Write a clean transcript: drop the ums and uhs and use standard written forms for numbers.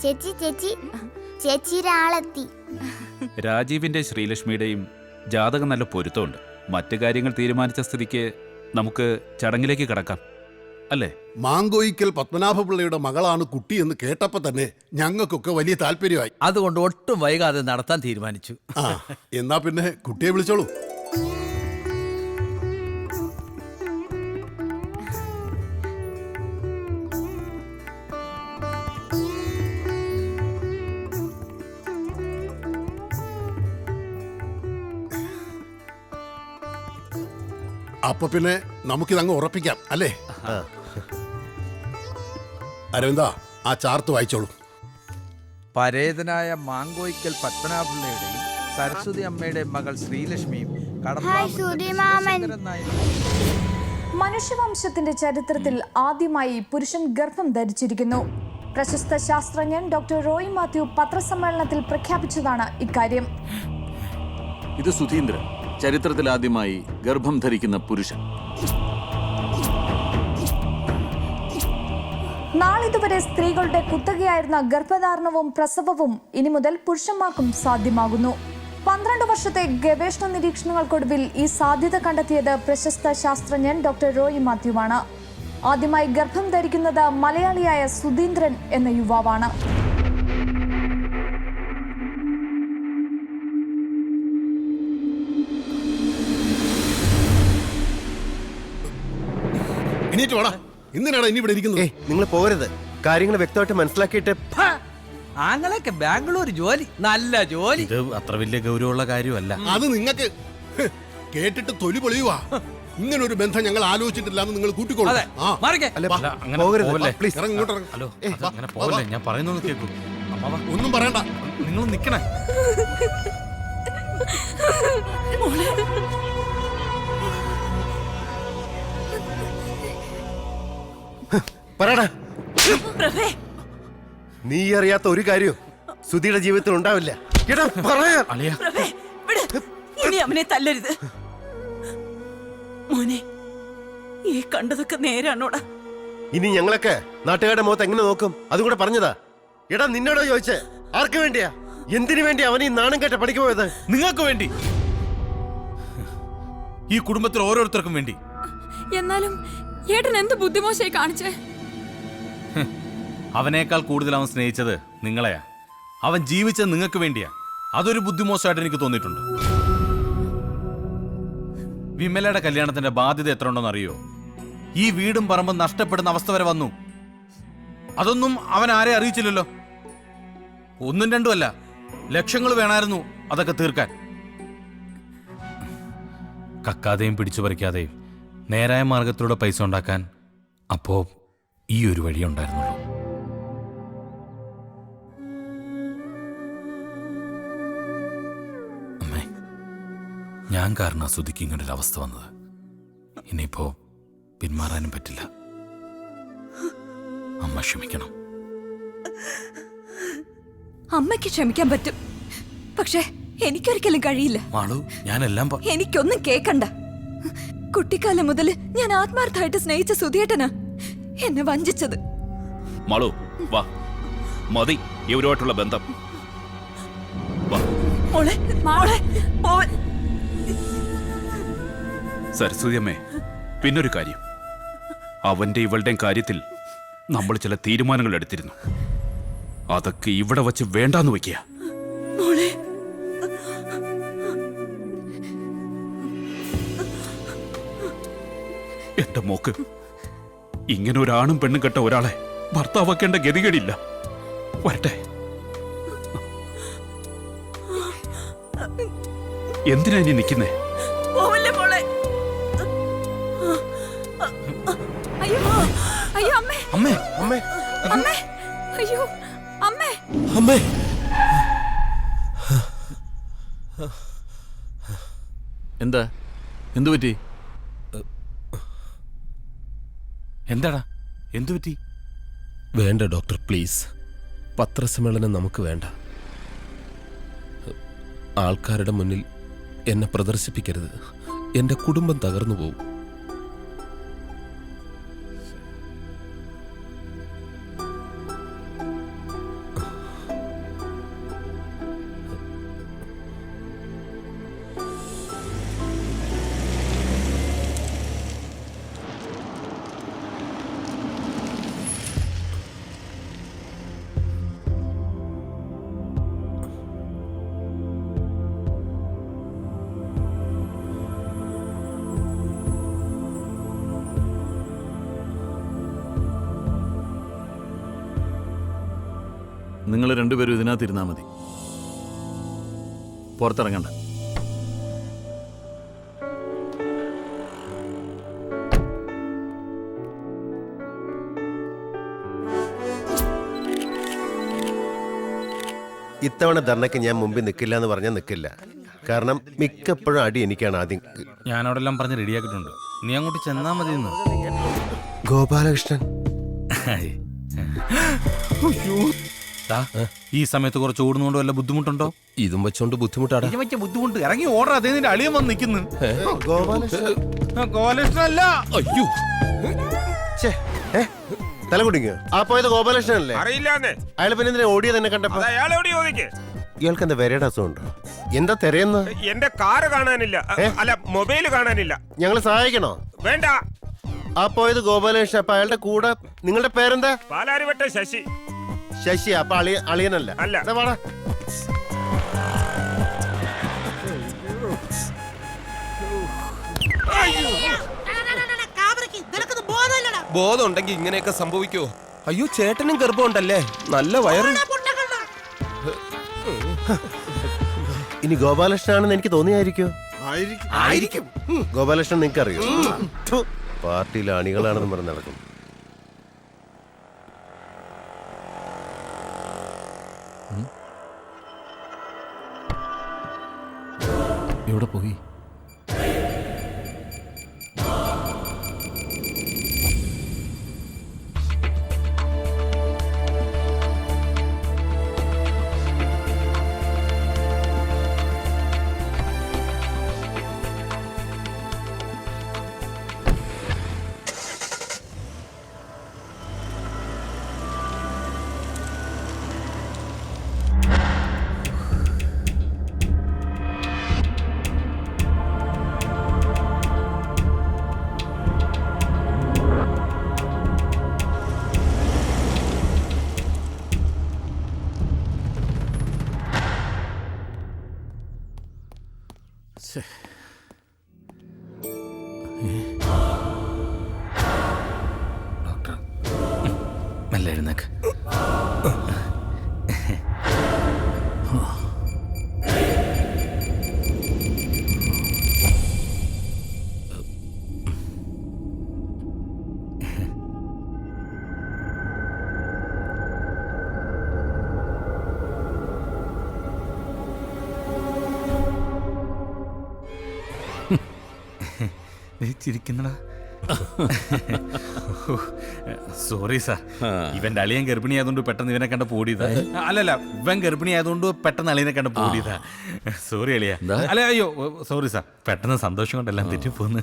ചേച്ചി ചേച്ചി ചേച്ചിയുടെ ആളെത്തി. രാജീവിന്റെ ശ്രീലക്ഷ്മിയുടെയും ജാതകം നല്ല പൊരുത്തമുണ്ട്. മറ്റു കാര്യങ്ങൾ തീരുമാനിച്ച സ്ഥിതിക്ക് നമുക്ക് ചടങ്ങിലേക്ക് കടക്കാം, അല്ലേ? മാങ്കോയിക്കൽ പത്മനാഭപിള്ളയുടെ മകളാണ് കുട്ടി എന്ന് കേട്ടപ്പോ തന്നെ ഞങ്ങൾക്കൊക്കെ വലിയ താല്പര്യമായി. അതുകൊണ്ട് ഒട്ടും വൈകാതെ നടത്താൻ തീരുമാനിച്ചു. എന്നാ പിന്നെ കുട്ടിയെ വിളിച്ചോളൂ. അപ്പൊ പിന്നെ നമുക്കിതങ്ങ് ഉറപ്പിക്കാം, അല്ലേ? അരവിന്ദ, ആ ചാർത്ത് വായിച്ചോളൂ. പരേതനായ മാങ്കോയിക്കൽ പത്മനാഭപിള്ളയുടെയും സരസ്വതി അമ്മയുടെയും മകൾ ശ്രീലക്ഷ്മിയും മനുഷ്യവംശത്തിന്റെ ചരിത്രത്തിൽ ആദ്യമായി പുരുഷൻ ഗർഭം ധരിച്ചിരിക്കുന്നു. പ്രശസ്ത ശാസ്ത്രജ്ഞൻ ഡോക്ടർ റോയ് മാത്യു പത്രസമ്മേളനത്തിൽ പ്രഖ്യാപിച്ചതാണ് ഇക്കാര്യം. ഇത് സുധീന്ദ്രൻ, ചരിത്രത്തിൽ ആദ്യമായി ഗർഭം ധരിക്കുന്ന പുരുഷൻ. നാളിതുവരെ സ്ത്രീകളുടെ കുത്തകയായിരുന്ന ഗർഭധാരണവും പ്രസവവും ഇനി മുതൽ പുരുഷന്മാർക്കും സാധ്യമാകുന്നു. 12 വർഷത്തെ ഗവേഷണ നിരീക്ഷണങ്ങൾക്കൊടുവിൽ ഈ സാധ്യത കണ്ടെത്തിയത് പ്രശസ്ത ശാസ്ത്രജ്ഞൻ ഡോക്ടർ റോയ് മാത്യുവാണ്. ആദ്യമായി ഗർഭം ധരിക്കുന്നത് മലയാളിയായ സുധീന്ദ്രൻ എന്ന യുവാവാണ്. എന്തിനാണ് ഇനി ഇവിടെ ഇരിക്കുന്നത്? നിങ്ങൾ പോകരുത്. കാര്യങ്ങൾ വ്യക്തമായിട്ട് മനസ്സിലാക്കിയിട്ട്. ആങ്ങളൊക്കെ ബാംഗ്ലൂർ ജോലി, നല്ല ജോലി. ഇത് അത്ര വലിയ ഗൗരവമുള്ള കാര്യമല്ല. അത് നിങ്ങൾക്ക് കേട്ടിട്ട് തൊലി പൊളിയുവാ. ഇങ്ങനെ ഒരു ബന്ധം ഞങ്ങൾ ആലോചിച്ചിട്ടില്ലാന്ന് നിങ്ങൾ കൂട്ടിക്കോളൂ. ഞാൻ പറയുന്നത് കേൾക്കൂ. ഒന്നും പറയണ്ട, നിങ്ങൾ നിക്കണേ. പറയടാ, നീ അറിയാത്ത ഒരു കാര്യവും സുധിയുടെ ജീവിതത്തിൽ ഉണ്ടാവില്ല. ഇനി അവനെ തല്ലരുത് മോനെ. ഈ കണ്ടതൊക്കെ നേരാണോടാ? ഇനി ഞങ്ങളൊക്കെ നാട്ടുകാരുടെ മുഖത്ത് എങ്ങനെ നോക്കും? അതും കൂടെ പറഞ്ഞതാ. എടാ, നിന്നോടോ ചോദിച്ചേ? ആർക്ക് വേണ്ടിയാ, എന്തിനു വേണ്ടി അവൻ ഈ നാണം കേട്ട പഠിക്ക് പോയത്? നിങ്ങൾക്ക് വേണ്ടി, ഈ കുടുംബത്തിൽ ഓരോരുത്തർക്കും വേണ്ടി. എന്നാലും ഏട്ടൻ എന്ത് ബുദ്ധിമോശമായി കാണിച്ചേ? അവനേക്കാൾ കൂടുതൽ അവൻ സ്നേഹിച്ചത് നിങ്ങളെയാ. അവൻ ജീവിച്ചത് നിങ്ങൾക്ക് വേണ്ടിയാ. അതൊരു ബുദ്ധിമോശമായിട്ട് എനിക്ക് തോന്നിയിട്ടുണ്ട്. വിമലയുടെ കല്യാണത്തിന്റെ ബാധ്യത എത്ര ഉണ്ടെന്ന് അറിയോ? ഈ വീടും പറമ്പും നഷ്ടപ്പെടുന്ന അവസ്ഥ വരെ വന്നു. അതൊന്നും അവൻ ആരെ അറിയിച്ചില്ലല്ലോ. 1ഉം 2ഉം അല്ല, ലക്ഷങ്ങൾ വേണമായിരുന്നു അതൊക്കെ തീർക്കാൻ. കക്കാതെയും പിടിച്ചു പറിക്കാതെയും നേരായ മാർഗത്തിലൂടെ പൈസ ഉണ്ടാക്കാൻ അപ്പോ ഈ ഒരു വഴിയുണ്ടായിരുന്നുള്ളൂ. അമ്മേ, ഞാൻ കാരണം സുധിക്ക് ഇങ്ങനൊരു അവസ്ഥ വന്നത്. ഇനിയിപ്പോ പിന്മാറാനും പറ്റില്ല. അമ്മ ക്ഷമിക്കണം. അമ്മയ്ക്ക് ക്ഷമിക്കാൻ പറ്റും, പക്ഷെ എനിക്കൊരിക്കലും കഴിയില്ല. മാളു, ഞാനെല്ലാം എനിക്കൊന്നും കേക്കണ്ട. കുട്ടിക്കാലം മുതൽ ഞാൻ ആത്മാർത്ഥമായിട്ട് സ്നേഹിച്ച സുധിയേട്ടനാ എന്നെ വഞ്ചിച്ചത്. മാളു, വാ, മതി ഇവരുമായിട്ടുള്ള ബന്ധം. സരസ്വതി അമ്മേ, പിന്നൊരു കാര്യം. അവന്റെ ഇവളുടെയും കാര്യത്തിൽ നമ്മൾ ചില തീരുമാനങ്ങൾ എടുത്തിരുന്നു. അതൊക്കെ ഇവിടെ വച്ച് വേണ്ടാന്ന് വെക്കുക. എന്റെ മോക്ക് ഇങ്ങനെ ഒരാണും പെണ്ണും കെട്ട ഒരാളെ ഭർത്താവാക്കേണ്ട ഗതികേടില്ല. വരട്ടെ. എന്തിനാ ഇനി നിൽക്കുന്നേ? അയ്യോ അമ്മേ, അമ്മേ, അമ്മേ, അമ്മേ, അയ്യോ അമ്മേ, അമ്മേ. എന്താ, എന്തു പറ്റി? എന്താടാ, എന്തു പറ്റി? വേണ്ട ഡോക്ടർ, പ്ലീസ്. പത്രസമ്മേളനം നമുക്ക് വേണ്ട. ആൾക്കാരുടെ മുന്നിൽ എന്നെ പ്രദർശിപ്പിക്കരുത്. എൻ്റെ കുടുംബം തകർന്നു പോകും. നിങ്ങൾ രണ്ടുപേരും ഇതിനകത്ത് ഇരുന്നാ മതി. പുറത്തിറങ്ങണ്ട. ഇത്തവണ ധർണയ്ക്ക് ഞാൻ മുമ്പിൽ നിൽക്കില്ല എന്ന് പറഞ്ഞാൽ നിൽക്കില്ല. കാരണം മിക്കപ്പോഴും അടി എനിക്കാണ് ആദ്യം. ഞാനവിടെല്ലാം പറഞ്ഞ് റെഡിയാക്കിയിട്ടുണ്ട്. നീ അങ്ങോട്ട് ചെന്നാ മതി എന്ന്. ഗോപാലകൃഷ്ണൻ, ദാ, ഈ സമയത്ത് കുറച്ച് ഓടുന്നോണ്ട് വല്ല ബുദ്ധിമുട്ടുണ്ടോ? ഇതും വെച്ചോണ്ട് ബുദ്ധിമുട്ടാടാ. ഇതിന് പറ്റിയ ബുദ്ധിമുട്ട് ഇറങ്ങി ഓർഡർ. അതേ നിന്റെ അളിയൻ വന്ന് നിൽക്കുന്നു. ഗോപാലകൃഷ്ണനല്ല. അയ്യോ, തല കുടിങ്ങോ? ആ പോയത് ഗോപാലകൃഷ്ണൻ അല്ലേ? അറിയില്ലാന്ന്. അയാൾ പിന്നെ എന്തിനാ ഓടിയത് എന്നെ കണ്ടപ്പോ? അയാൾ എവിടെ ചോദിക്ക്. ഇയാൾക്ക് എന്താ വരയുടെ അസുഖമുണ്ടോ? എന്താ തിരയുന്ന? എന്റെ കാറ് കാണാനില്ല. അല്ല, മൊബൈല് കാണാനില്ല. ഞങ്ങൾ സഹായിക്കണോ? വേണ്ട. ആ പോയത് ഗോപാലകൃഷ്ണൻ. അപ്പൊ അയാളുടെ കൂടെ നിങ്ങളുടെ പേരെന്താ? പാലാരിവട്ട ശശി. ശശി. അപ്പൊ അളിയനല്ല? അല്ല. ദാ വാടാ. ബോധം ഉണ്ടെങ്കിൽ ഇങ്ങനെയൊക്കെ സംഭവിക്കോ? അയ്യോ, ചേട്ടനും ഗർഭമുണ്ടല്ലേ? നല്ല വയറ്. ഇനി ഗോപാലകൃഷ്ണനാണെന്ന് എനിക്ക് തോന്നിയായിരിക്കോ? ആയിരിക്കും. ഗോപാലകൃഷ്ണൻ നിങ്ങൾക്ക് അറിയോ? പാർട്ടിയിലെ അണികളാണെന്ന് പറഞ്ഞ് നടക്കും. എവിടെ പോയി? ഡോക്ടർ, മെല്ലെ എഴുന്നേക്ക്. ചിരിക്കുന്നടാ. സോറി സാർ, ഇവന്റെ അളിയൻ ഗർഭിണി ആയതുകൊണ്ട് പെട്ടെന്ന് ഇവനെ കണ്ട പോടിയതാ. അല്ലല്ല, ഇവൻ ഗർഭിണി ആയതുകൊണ്ട് പെട്ടെന്ന് അളിയനെ കണ്ട പോടിയതാ. സോറി അളിയ. അല്ല, അയ്യോ സോറി സാർ, പെട്ടെന്ന് സന്തോഷം കൊണ്ടെല്ലാം തെറ്റിപ്പോന്ന്.